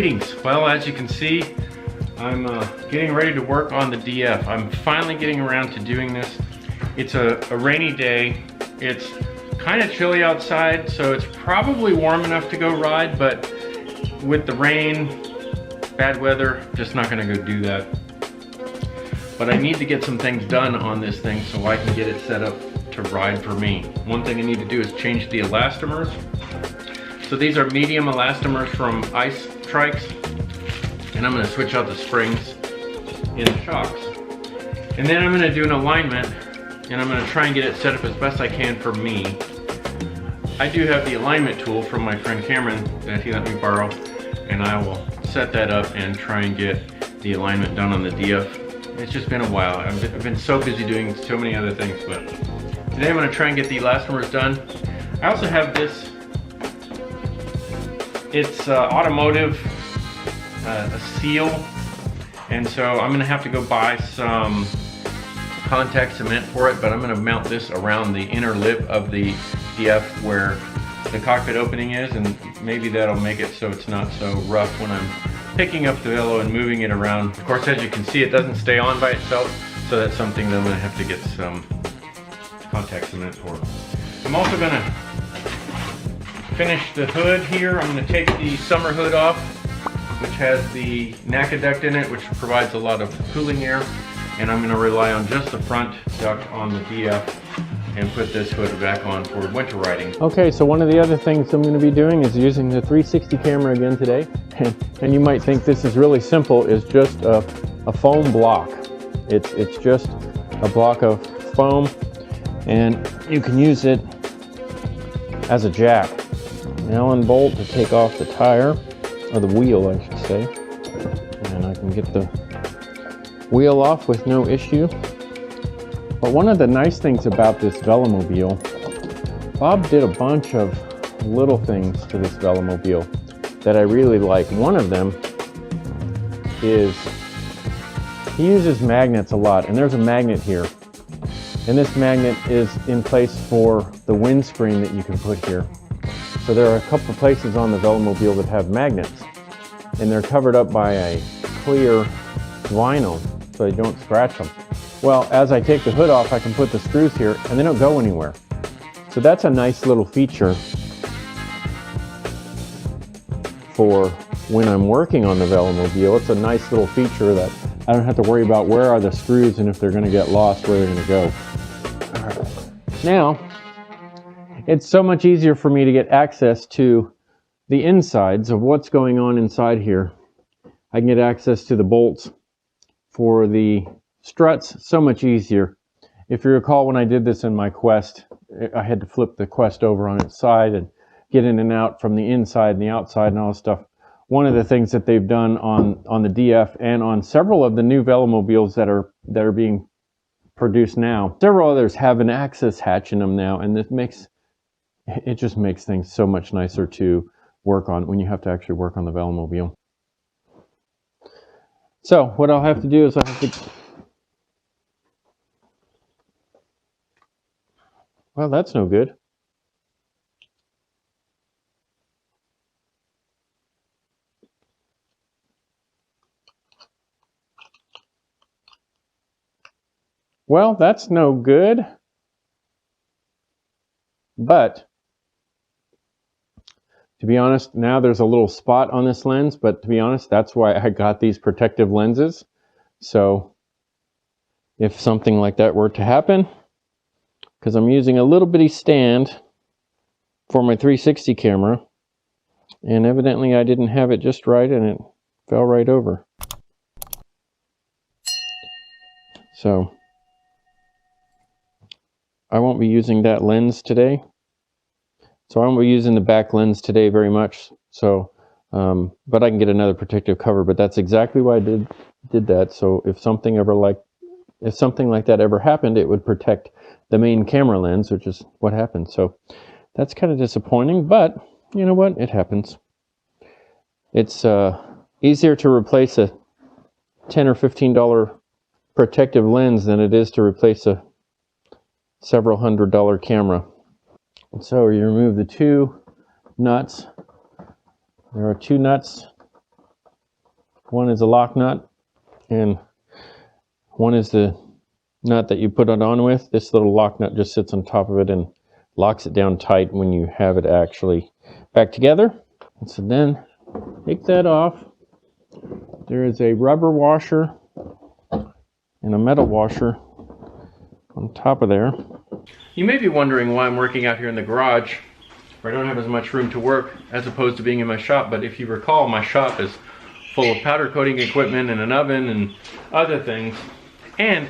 Greetings. Well, as you can see, I'm getting ready to work on the DF. I'm finally getting around to doing this. It's a rainy day. It's kind of chilly outside, so it's probably warm enough to go ride, but with the rain, bad weather, just not gonna go do that. But I need to get some things done on this thing so I can get it set up to ride for me. One thing I need to do is change the elastomers. So these are medium elastomers from ice Trikes, and I'm going to switch out the springs in the shocks. And then I'm going to do an alignment, and I'm going to try and get it set up as best I can for me. I do have the alignment tool from my friend Cameron that he let me borrow, and I will set that up and try and get the alignment done on the DF. It's just been a while. I've been so busy doing so many other things, but today I'm going to try and get the elastomers done. I also have this. It's automotive, a seal, and so I'm going to have to go buy some contact cement for it, but I'm going to mount this around the inner lip of the DF where the cockpit opening is, and maybe that'll make it so it's not so rough when I'm picking up the Velo and moving it around. Of course, as you can see, it doesn't stay on by itself, so that's something that I'm going to have to get some contact cement for. I'm also going to finish the hood here. I'm going to take the summer hood off, which has the NACA duct in it, which provides a lot of cooling air, and I'm going to rely on just the front duct on the DF and put this hood back on for winter riding. Okay, so one of the other things I'm going to be doing is using the 360 camera again today, and you might think this is really simple. It's just a foam block. It's just a block of foam, and you can use it as a jack. An Allen bolt to take off the tire, or the wheel I should say, and I can get the wheel off with no issue. But one of the nice things about this Velomobile, Bob did a bunch of little things to this Velomobile that I really like. One of them is he uses magnets a lot, and there's a magnet here, and this magnet is in place for the windscreen that you can put here. So there are a couple of places on the Velomobile that have magnets, and they're covered up by a clear vinyl so they don't scratch them. Well, as I take the hood off, I can put the screws here and they don't go anywhere. So that's a nice little feature for when I'm working on the Velomobile. It's a nice little feature that I don't have to worry about where are the screws and if they're going to get lost, where they're going to go. All right. Now, it's so much easier for me to get access to the insides of what's going on inside here. I can get access to the bolts for the struts, so much easier. If you recall, when I did this in my Quest, I had to flip the Quest over on its side and get in and out from the inside and the outside and all this stuff. One of the things that they've done on the DF and on several of the new Velomobiles that are being produced now, several others have an access hatch in them now, and it just makes things so much nicer to work on when you have to actually work on the Velomobile. So what I'll have to do is I have to... Well, that's no good. Well, that's no good. But to be honest, now there's a little spot on this lens, but to be honest, that's why I got these protective lenses. So if something like that were to happen, because I'm using a little bitty stand for my 360 camera, and evidently I didn't have it just right and it fell right over. So I won't be using that lens today. So I won't be using the back lens today very much. So, but I can get another protective cover. But that's exactly why I did that. So if something like that ever happened, it would protect the main camera lens, which is what happened. So that's kind of disappointing. But you know what? It happens. It's easier to replace a $10 or $15 protective lens than it is to replace a several $100 camera. So you remove the two nuts. There are two nuts One is a lock nut, and one is the nut that you put it on with. This little lock nut just sits on top of it and locks it down tight when you have it actually back together. And so then take that off. There is a rubber washer and a metal washer on top of there. You may be wondering why I'm working out here in the garage where I don't have as much room to work as opposed to being in my shop, but if you recall, my shop is full of powder coating equipment and an oven and other things. And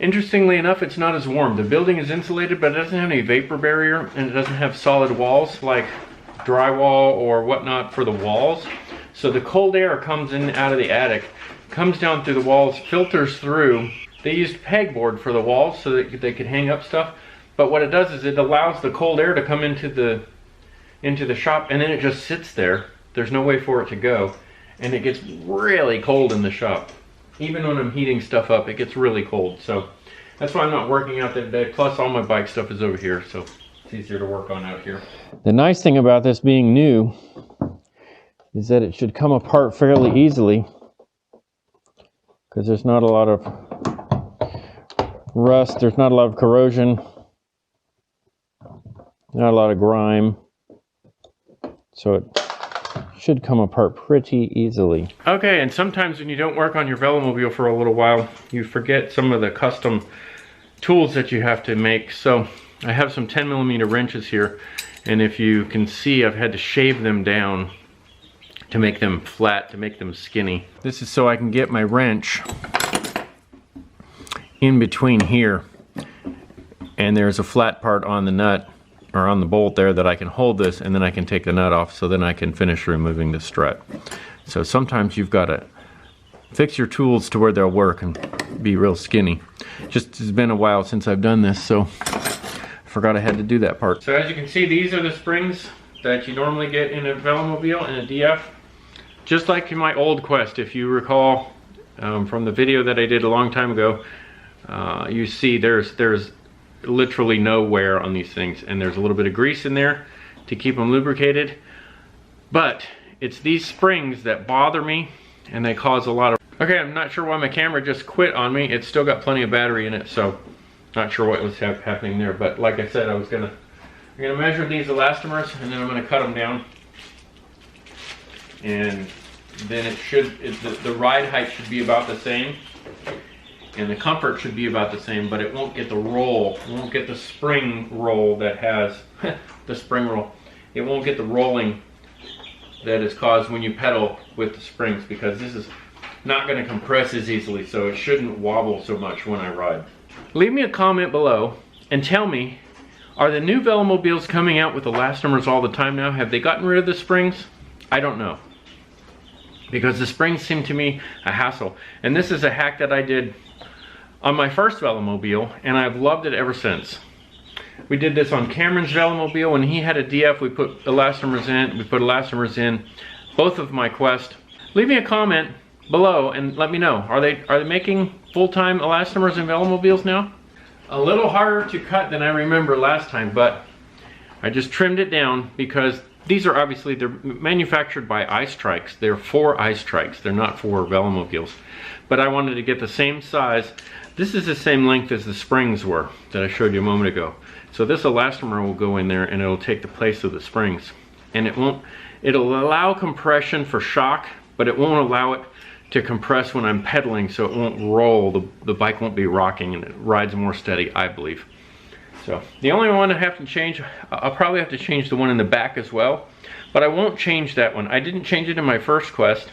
interestingly enough, it's not as warm. The building is insulated, but it doesn't have any vapor barrier, and it doesn't have solid walls like drywall or whatnot for the walls. So the cold air comes in out of the attic, comes down through the walls, filters through. They used pegboard for the walls so that they could hang up stuff. But what it does is it allows the cold air to come into the shop, and then it just sits there. There's no way for it to go. And it gets really cold in the shop. Even when I'm heating stuff up, it gets really cold. So that's why I'm not working out there today. Plus all my bike stuff is over here, so it's easier to work on out here. The nice thing about this being new is that it should come apart fairly easily, because there's not a lot of rust, there's not a lot of corrosion, not a lot of grime, so it should come apart pretty easily. Okay, and sometimes when you don't work on your Velomobile for a little while, you forget some of the custom tools that you have to make. So I have some 10mm wrenches here, and if you can see, I've had to shave them down to make them flat, to make them skinny. This is so I can get my wrench in between here, and there's a flat part on the nut or on the bolt there that I can hold this, and then I can take the nut off, so then I can finish removing the strut. So sometimes you've got to fix your tools to where they'll work and be real skinny. Just it's been a while since I've done this, so I forgot I had to do that part. So as you can see, these are the springs that you normally get in a Velomobile and a DF. Just like in my old Quest, if you recall from the video that I did a long time ago, you see there's literally no wear on these things, and there's a little bit of grease in there to keep them lubricated. But it's these springs that bother me, and they cause a lot of... Okay, I'm not sure why my camera just quit on me. It's still got plenty of battery in it, so not sure what was happening there. But like I said, I'm gonna measure these elastomers, and then I'm gonna cut them down, and then the ride height should be about the same, and the comfort should be about the same, but it won't get the roll. It won't get the spring roll that has the spring roll. It won't get the rolling that is caused when you pedal with the springs, because this is not going to compress as easily, so it shouldn't wobble so much when I ride. Leave me a comment below and tell me, are the new Velomobiles coming out with elastomers all the time now? Have they gotten rid of the springs? I don't know, because the springs seem to me a hassle. And this is a hack that I did on my first Velomobile, and I've loved it ever since. We did this on Cameron's Velomobile. When he had a DF, we put elastomers in. We put elastomers in both of my Quest. Leave me a comment below and let me know. Are they making full-time elastomers in Velomobiles now? A little harder to cut than I remember last time, but I just trimmed it down because these are obviously, they're manufactured by ice trikes. They're for ice trikes. They're not for Velomobiles. But I wanted to get the same size. This is the same length as the springs were that I showed you a moment ago. So this elastomer will go in there and it'll take the place of the springs. And it'll allow compression for shock, but it won't allow it to compress when I'm pedaling, so it won't roll. The bike won't be rocking, and it rides more steady, I believe. So the only one I have to change, I'll probably have to change the one in the back as well, but I won't change that one. I didn't change it in my first Quest.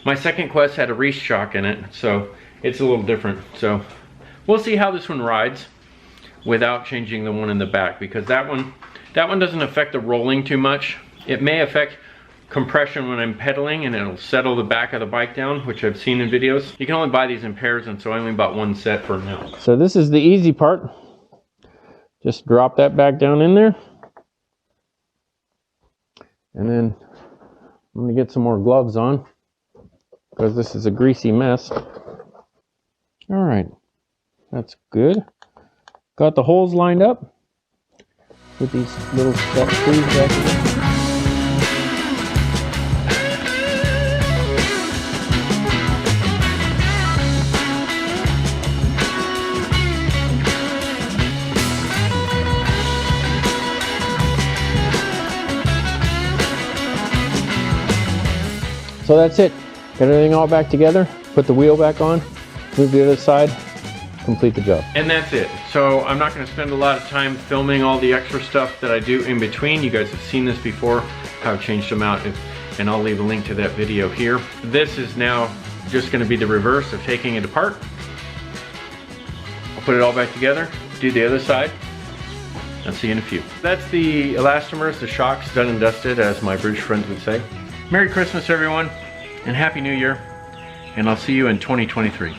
My second Quest had a Reese shock in it, so it's a little different. So we'll see how this one rides without changing the one in the back, because that one doesn't affect the rolling too much. It may affect compression when I'm pedaling, and it'll settle the back of the bike down, which I've seen in videos. You can only buy these in pairs, and so I only bought one set for now. So this is the easy part. Just drop that back down in there. And then I'm gonna get some more gloves on, because this is a greasy mess. All right, that's good. Got the holes lined up with these little screws back here. So that's it. Got everything all back together. Put the wheel back on. Move the other side. Complete the job. And that's it. So I'm not going to spend a lot of time filming all the extra stuff that I do in between. You guys have seen this before, how I've changed them out, and I'll leave a link to that video here. This is now just going to be the reverse of taking it apart. I'll put it all back together, do the other side. I'll see you in a few. That's the elastomers, the shocks, done and dusted, as my British friends would say. Merry Christmas, everyone, and Happy New Year, and I'll see you in 2023.